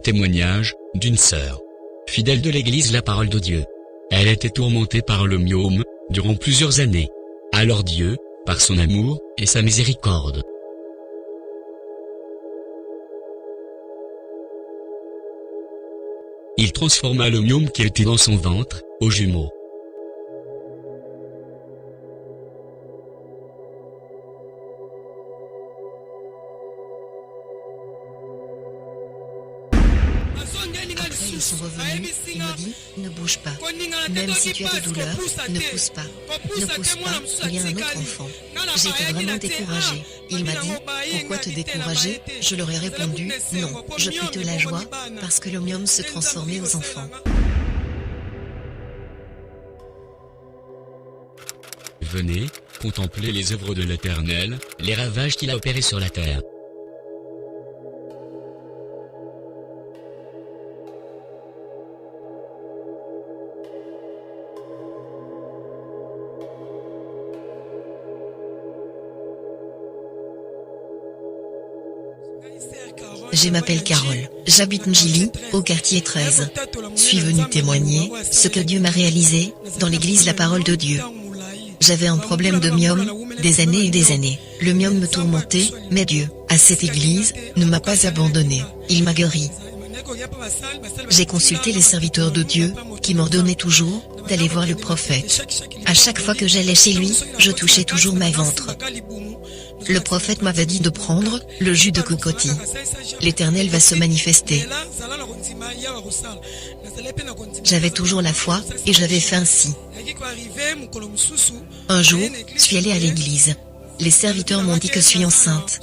Témoignage d'une sœur fidèle de l'église La Parole de Dieu. Elle était tourmentée par le myome durant plusieurs années. Alors Dieu, par son amour et sa miséricorde, il transforma le myome qui était dans son ventre au jumeau. Après, ils sont revenus, il me dit, ne bouge pas. Même si tu as des douleurs, ne pousse pas. Ne pousse pas, il y a un autre enfant. J'étais vraiment découragée. Il m'a dit, pourquoi te décourager? Je leur ai répondu, non, je prie de la joie, parce que le myome se transformait aux enfants. Venez, contempler les œuvres de l'Éternel, les ravages qu'il a opérés sur la terre. Je m'appelle Carole, j'habite Njili, au quartier 13. Suis venue témoigner ce que Dieu m'a réalisé dans l'église La Parole de Dieu. J'avais un problème de myome, des années et des années. Le myome me tourmentait, mais Dieu, à cette église, ne m'a pas abandonné. Il m'a guéri. J'ai consulté les serviteurs de Dieu, qui m'ordonnaient toujours d'aller voir le prophète. À chaque fois que j'allais chez lui, je touchais toujours ma ventre. Le prophète m'avait dit de prendre le jus de cocotier. L'Éternel va se manifester. J'avais toujours la foi, et j'avais fait ainsi. Un jour, je suis allée à l'église. Les serviteurs m'ont dit que je suis enceinte.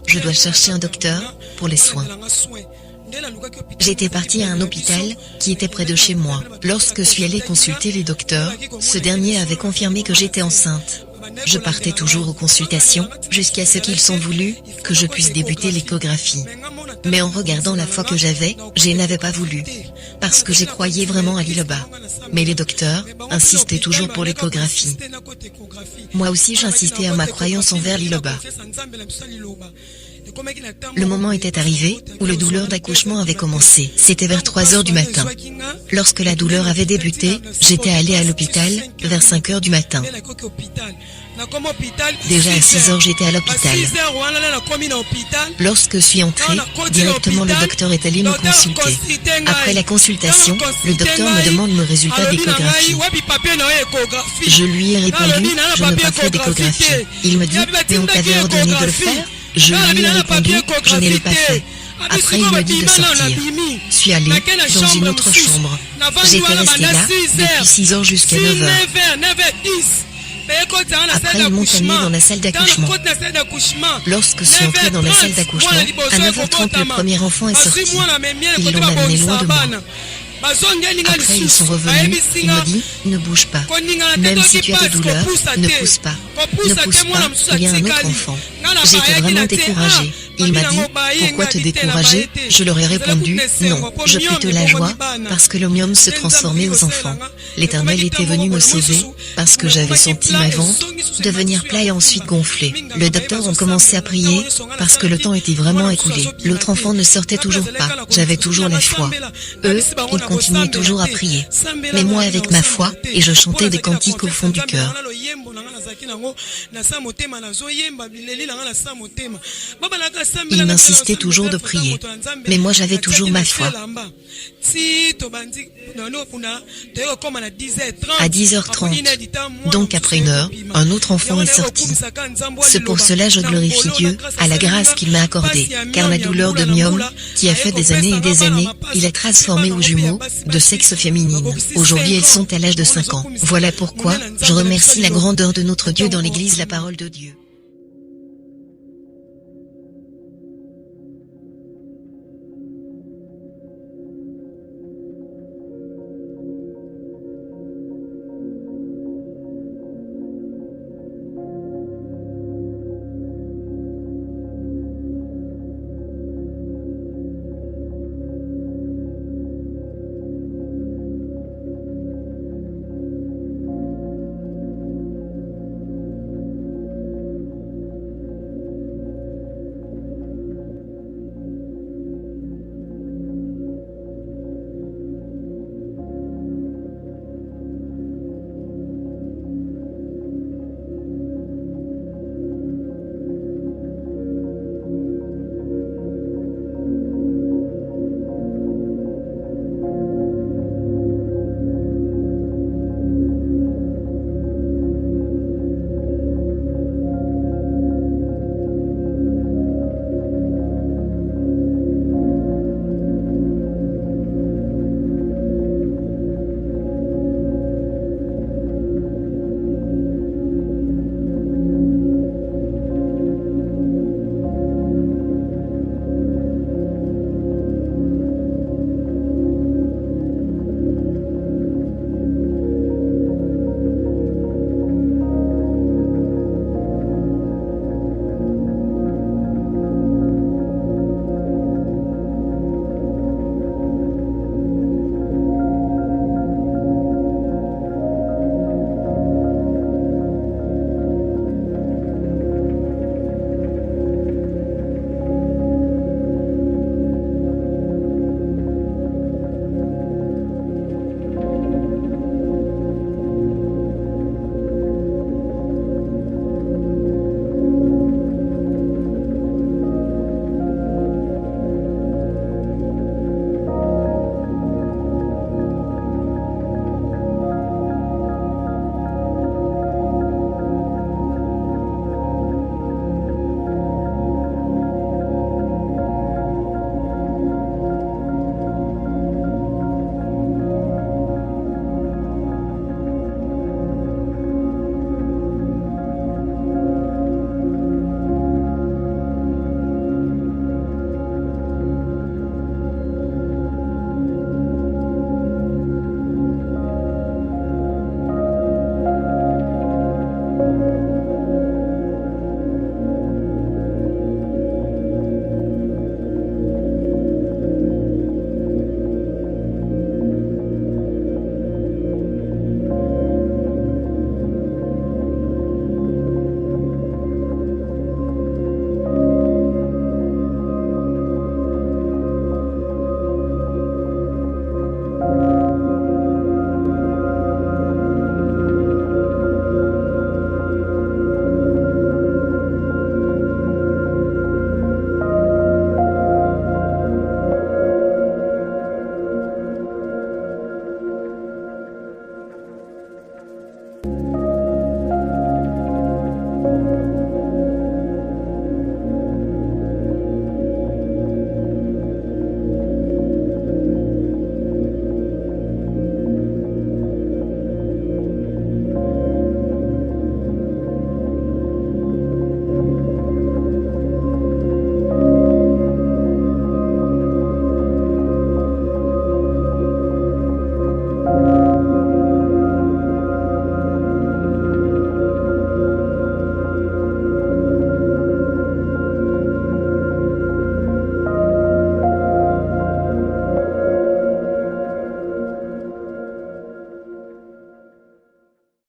Je dois chercher un docteur pour les soins. J'étais partie à un hôpital qui était près de chez moi. Lorsque je suis allée consulter les docteurs, ce dernier avait confirmé que j'étais enceinte. Je partais toujours aux consultations, jusqu'à ce qu'ils ont voulu que je puisse débuter l'échographie. Mais en regardant la foi que j'avais, je n'avais pas voulu, parce que j'y croyais vraiment à l'Iloba. Mais les docteurs insistaient toujours pour l'échographie. Moi aussi j'insistais à ma croyance envers l'Iloba. Le moment était arrivé où la douleur d'accouchement avait commencé. C'était vers 3 heures du matin. Lorsque la douleur avait débuté, j'étais allée à l'hôpital vers 5 heures du matin. Déjà à 6 heures, j'étais à l'hôpital. Lorsque je suis entrée, directement le docteur est allé me consulter. Après la consultation, le docteur me demande le résultat d'échographie. Je lui ai répondu, je n'ai pas fait d'échographie. Il me dit, mais on t'avait ordonné de le faire? Je lui ai répondu, je ne l'ai pas fait. Après, il me dit de sortir. Je suis allée dans une autre chambre. J'étais restée là depuis 6 heures jusqu'à 9 heures. Après, ils m'ont amené dans la salle d'accouchement. Lorsque je suis entrée dans la salle d'accouchement, à 9h30, le premier enfant est sorti. Ils l'ont amené loin de moi. Après, ils sont revenus, il me dit, ne bouge pas. Même si tu as des douleurs, ne pousse pas. Ne pousse pas, il y a un autre enfant. J'étais vraiment découragée. Il m'a dit, pourquoi te décourager? Je leur ai répondu, non, je prie de la joie, parce que le myome se transformait aux enfants. L'Éternel était venu me sauver, parce que j'avais senti ma ventre devenir plat et ensuite gonfler. Le docteur ont commencé à prier, parce que le temps était vraiment écoulé. L'autre enfant ne sortait toujours pas. J'avais toujours la foi. Eux, ils continuaient toujours à prier. Mais moi avec ma foi, et je chantais des cantiques au fond du cœur. Il m'insistait toujours de prier. Mais moi j'avais toujours ma foi. À 10h30, donc après 1 heure, un autre enfant est sorti. C'est pour cela je glorifie Dieu, à la grâce qu'il m'a accordée, car la douleur de myome, qui a fait des années et des années, il a transformé aux jumeaux, de sexe féminine. Aujourd'hui elles sont à l'âge de 5 ans. Voilà pourquoi, je remercie la grandeur de notre Dieu dans l'église La Parole de Dieu.